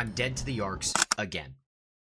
I'm dead to the arcs again.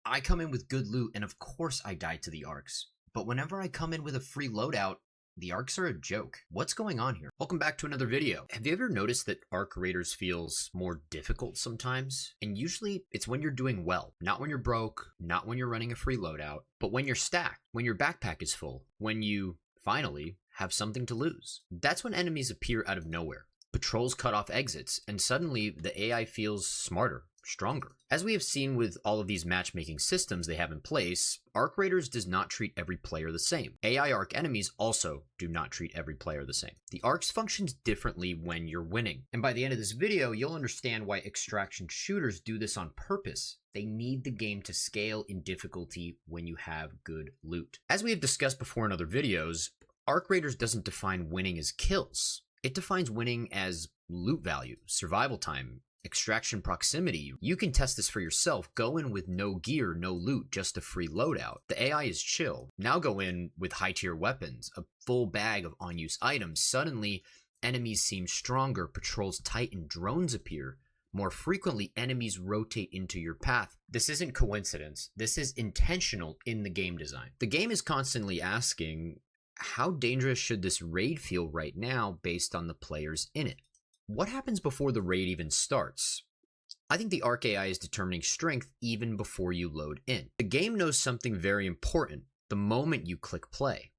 I come in with good loot, and of course I die to the arcs. But whenever I come in with a free loadout, the arcs are a joke. What's going on here? Welcome back to another video. Have you ever noticed that arc raiders feels more difficult sometimes? And usually it's when you're doing well. Not when you're broke, not when you're running a free loadout, but when you're stacked, when your backpack is full, when you finally have something to lose. That's when enemies appear out of nowhere. Patrols cut off exits, and suddenly the AI feels smarter, stronger. As we have seen with all of these matchmaking systems they have in place, Arc Raiders does not treat every player the same. AI Arc enemies also do not treat every player the same. The Arcs functions differently when you're winning. And by the end of this video, you'll understand why extraction shooters do this on purpose. They need the game to scale in difficulty when you have good loot. As we have discussed before in other videos, Arc Raiders doesn't define winning as kills. It defines winning as loot value, survival time, extraction proximity. You can test this for yourself. Go in with no gear, no loot, just a free loadout. The AI is chill. Now go in with high tier weapons, a full bag of on-use items. Suddenly, enemies seem stronger, patrols tighten, drones appear. More frequently, enemies rotate into your path. This isn't coincidence. This is intentional in the game design. The game is constantly asking, how dangerous should this raid feel right now based on the players in it? What happens before the raid even starts? I think the Arc AI is determining strength even before you load in. The game knows something very important the moment you click play.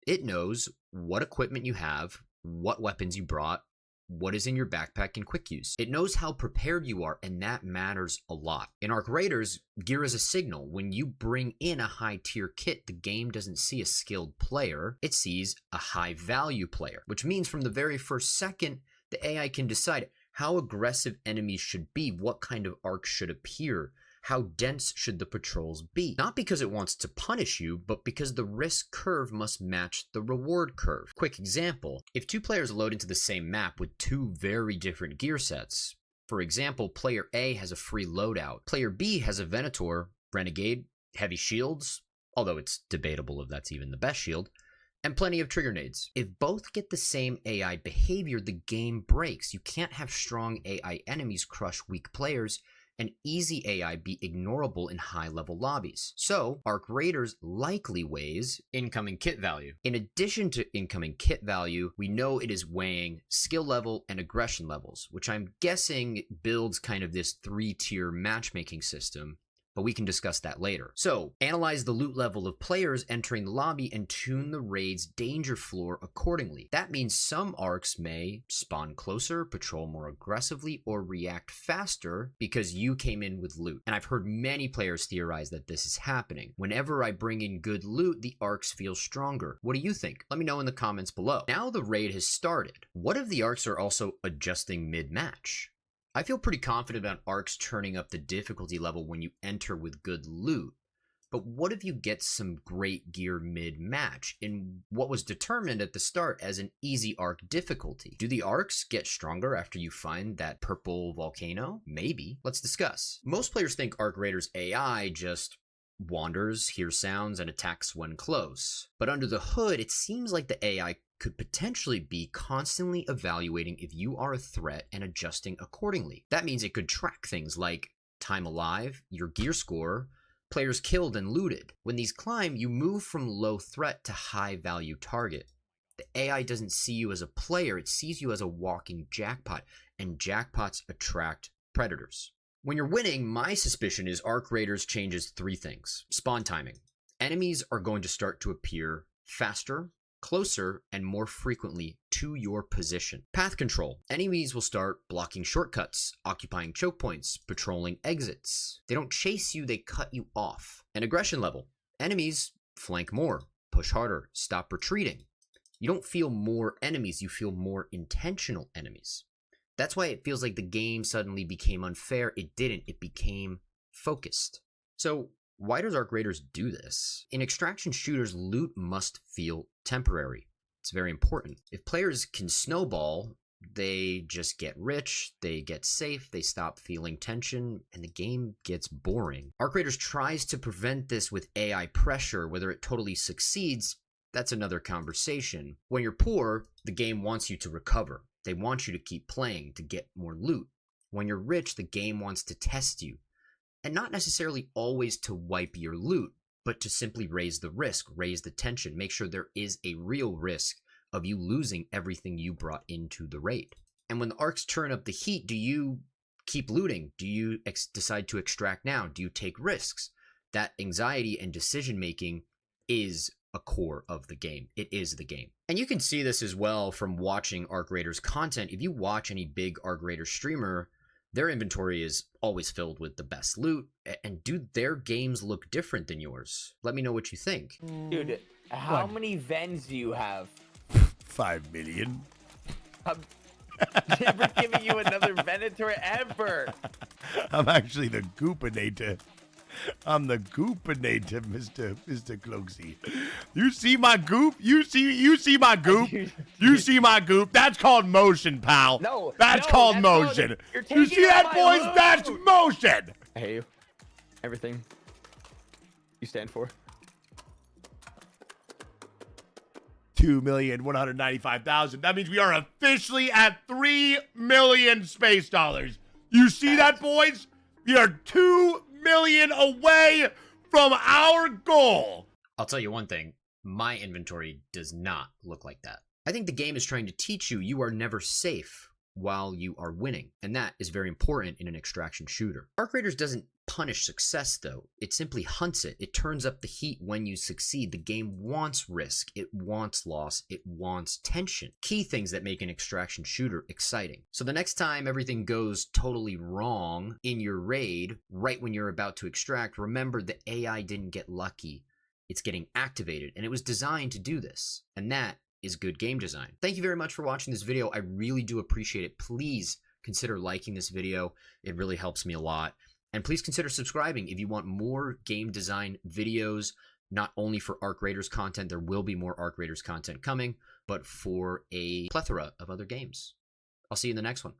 It knows what equipment you have, what weapons you brought, what is in your backpack in quick use. It knows how prepared you are, and that matters a lot. In Arc Raiders, gear is a signal. When you bring in a high tier kit, the game doesn't see a skilled player, it sees a high value player, which means from the very first second, the AI can decide how aggressive enemies should be, what kind of arcs should appear, how dense should the patrols be. Not because it wants to punish you, but because the risk curve must match the reward curve. Quick example, if two players load into the same map with two very different gear sets, for example, player A has a free loadout, player B has a Venator, Renegade, heavy shields, although it's debatable if that's even the best shield, and plenty of trigger nades. If both get the same AI behavior, the game breaks. You can't have strong AI enemies crush weak players and easy AI be ignorable in high-level lobbies. So, Arc Raiders likely weighs incoming kit value. In addition to incoming kit value, we know it is weighing skill level and aggression levels, which I'm guessing builds kind of this three-tier matchmaking system, but we can discuss that later. So, analyze the loot level of players entering the lobby and tune the raid's danger floor accordingly. That means some arcs may spawn closer, patrol more aggressively, or react faster because you came in with loot. And I've heard many players theorize that this is happening. Whenever I bring in good loot, the arcs feel stronger. What do you think? Let me know in the comments below. Now the raid has started. What if the arcs are also adjusting mid-match? I feel pretty confident about arcs turning up the difficulty level when you enter with good loot, but what if you get some great gear mid-match in what was determined at the start as an easy arc difficulty? Do the arcs get stronger after you find that purple volcano? Maybe. Let's discuss. Most players think Arc Raiders AI just wanders, hears sounds, and attacks when close. But under the hood, it seems like the AI could potentially be constantly evaluating if you are a threat and adjusting accordingly. That means it could track things like time alive, your gear score, players killed and looted. When these climb, you move from low threat to high value target. The AI doesn't see you as a player, it sees you as a walking jackpot, and jackpots attract predators. When you're winning, my suspicion is Arc Raiders changes three things. Spawn timing. Enemies are going to start to appear faster, closer, and more frequently to your position. Path control. Enemies will start blocking shortcuts, occupying choke points, patrolling exits. They don't chase you, they cut you off. And aggression level. Enemies flank more, push harder, stop retreating. You don't feel more enemies, you feel more intentional enemies. That's why it feels like the game suddenly became unfair. It didn't, it became focused. So, why does Arc Raiders do this? In extraction shooters, loot must feel temporary. It's very important. If players can snowball, they just get rich, they get safe, they stop feeling tension, and the game gets boring. Arc Raiders tries to prevent this with AI pressure. Whether it totally succeeds, that's another conversation. When you're poor, the game wants you to recover. They want you to keep playing to get more loot. When you're rich, the game wants to test you. and not necessarily always to wipe your loot, but to simply raise the risk, raise the tension, make sure there is a real risk of you losing everything you brought into the raid. And when the arcs turn up the heat, do you keep looting? Do you decide to extract now? Do you take risks? That anxiety and decision making is a core of the game. It is the game. And you can see this as well from watching Arc Raiders content. If you watch any big Arc Raider streamer, their inventory is always filled with the best loot. And do their games look different than yours? Let me know what you think. Dude, how many Vens do you have? 5 million. I'm never giving you another Venator ever. I'm actually the Goopinator. I'm the Goopinator, Mr. Cloaksy. You see my goop? You see my goop? You see my goop? That's called motion, pal. No, that's called motion. You see that, boys? That's motion. I hate you. Everything you stand for. 2,195,000. That means we are officially at 3 million space dollars. You see that, boys? We are 2 million away from our goal. I'll tell you one thing. My inventory does not look like that. I think the game is trying to teach you you are never safe while you are winning, and that is very important in an extraction shooter. Arc Raiders doesn't punish success, though. It simply hunts it. It turns up the heat when you succeed. The game wants risk. It wants loss. It wants tension. Key things that make an extraction shooter exciting. So the next time everything goes totally wrong in your raid, right when you're about to extract, remember the AI didn't get lucky. It's getting activated, and it was designed to do this. And that is good game design. Thank you very much for watching this video. I really do appreciate it. Please consider liking this video. It really helps me a lot. And please consider subscribing if you want more game design videos, not only for Arc Raiders content, there will be more Arc Raiders content coming, but for a plethora of other games. I'll see you in the next one.